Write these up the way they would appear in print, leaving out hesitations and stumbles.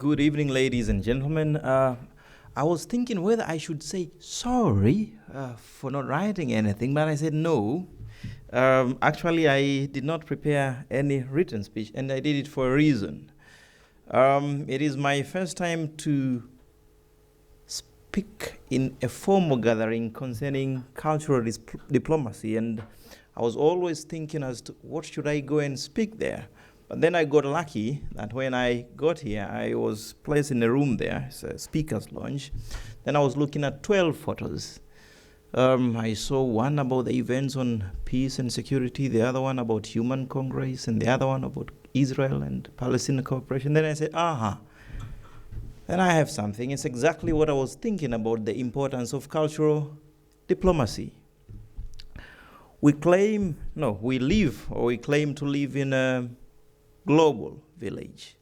Good evening, ladies and gentlemen. I was thinking whether I should say sorry for not writing anything, but I said no. Actually, I did not prepare any written speech, and I did it for a reason. It is my first time to speak in a formal gathering concerning cultural diplomacy, and I was always thinking as to what should I go and speak there. But then I got lucky that when I got here, I was placed in a room there, it's a speaker's lounge. Then I was looking at 12 photos. I saw one about the events on peace and security, the other one about human congress, and the other one about Israel and Palestinian cooperation. Then I said, then I have something. It's exactly what I was thinking about, the importance of cultural diplomacy. We claim to live in a global village.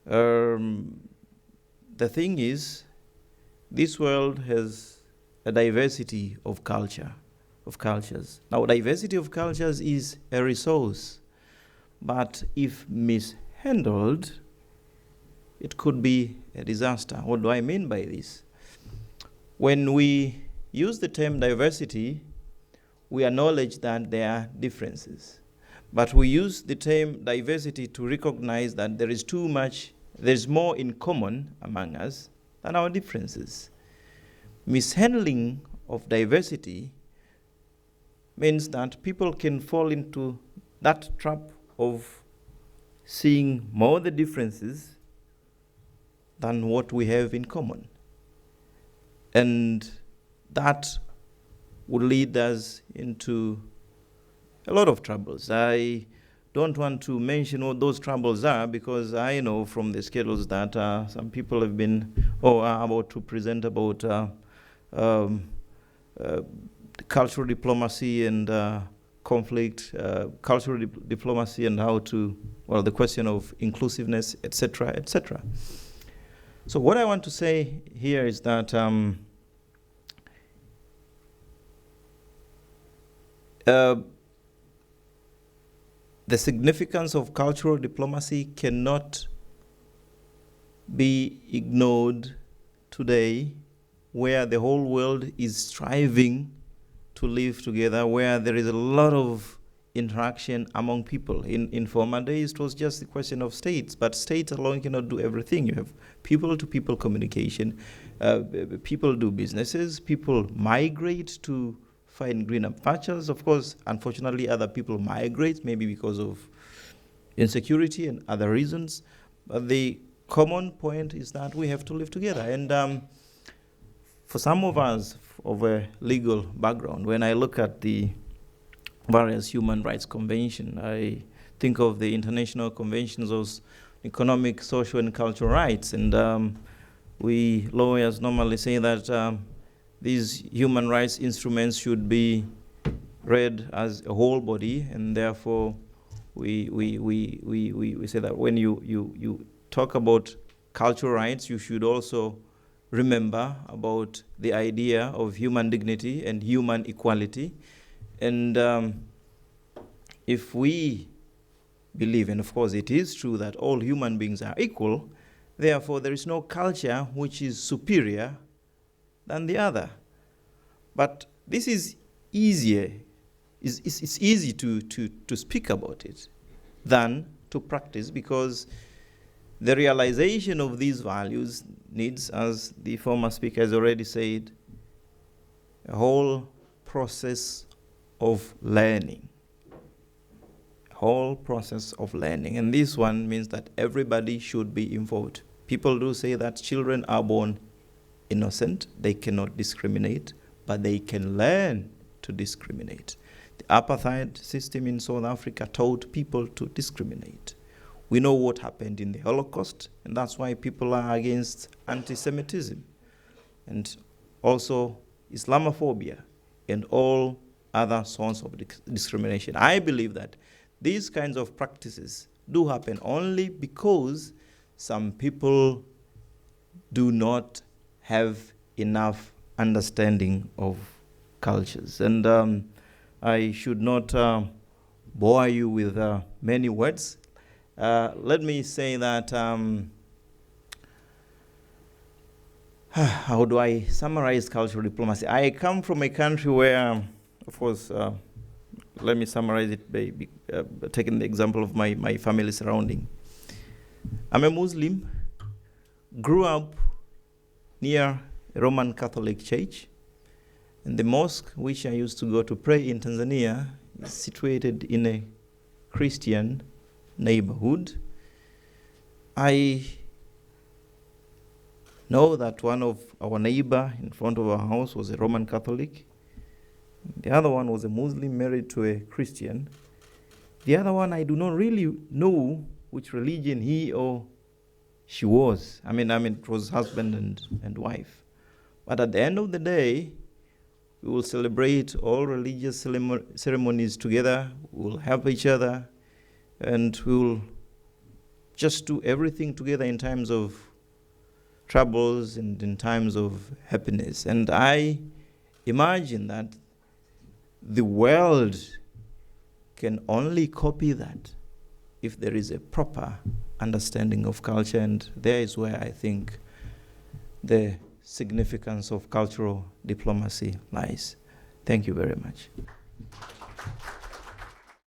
The thing is, this world has a diversity of cultures. Now, diversity of cultures is a resource, but if mishandled, it could be a disaster. What do I mean by this? When we use the term diversity, we acknowledge that there are differences. But we use the term diversity to recognize that there's more in common among us than our differences. Mishandling of diversity means that people can fall into that trap of seeing more the differences than what we have in common. And that would lead us into a lot of troubles. I don't want to mention what those troubles are because I know from the schedules that some people have been are about to present about cultural diplomacy and conflict, cultural diplomacy and how to, the question of inclusiveness, etc., etc. So what I want to say here is that the significance of cultural diplomacy cannot be ignored today, where the whole world is striving to live together, where there is a lot of interaction among people. In former days, it was just the question of states, but states alone cannot do everything. You have people-to-people communication, people do businesses, people migrate to find greener pastures. Of course, unfortunately, other people migrate, maybe because of insecurity and other reasons. But the common point is that we have to live together. And for some of us of a legal background, when I look at the various human rights conventions, I think of the international conventions of economic, social, and cultural rights. And we lawyers normally say that these human rights instruments should be read as a whole body, and therefore we say that when you talk about cultural rights, you should also remember about the idea of human dignity and human equality. And if we believe, and of course it is true, that all human beings are equal, therefore there is no culture which is superior than the other. But this is easier. It's easy to speak about it than to practice, because the realization of these values needs, as the former speaker has already said, a whole process of learning. And this one means that everybody should be involved. People do say that children are born innocent, they cannot discriminate, but they can learn to discriminate. The apartheid system in South Africa taught people to discriminate. We know what happened in the Holocaust, and that's why people are against anti-Semitism and also Islamophobia and all other sorts of discrimination. I believe that these kinds of practices do happen only because some people do not have enough understanding of cultures. And I should not bore you with many words. Let me say that How do I summarize cultural diplomacy? I come from a country where, of course, let me summarize it by taking the example of my family surrounding. I'm a Muslim, grew up near a Roman Catholic church, and the mosque which I used to go to pray in Tanzania is situated in a Christian neighborhood. I know that one of our neighbor in front of our house was a Roman Catholic. The other one was a Muslim married to a Christian. The other one, I do not really know which religion he or she was. I mean, it was husband and wife. But at the end of the day, we will celebrate all religious ceremonies together. We will help each other, and we will just do everything together in times of troubles and in times of happiness. And I imagine that the world can only copy that if there is a proper understanding of culture, and there is where I think the significance of cultural diplomacy lies. Thank you very much.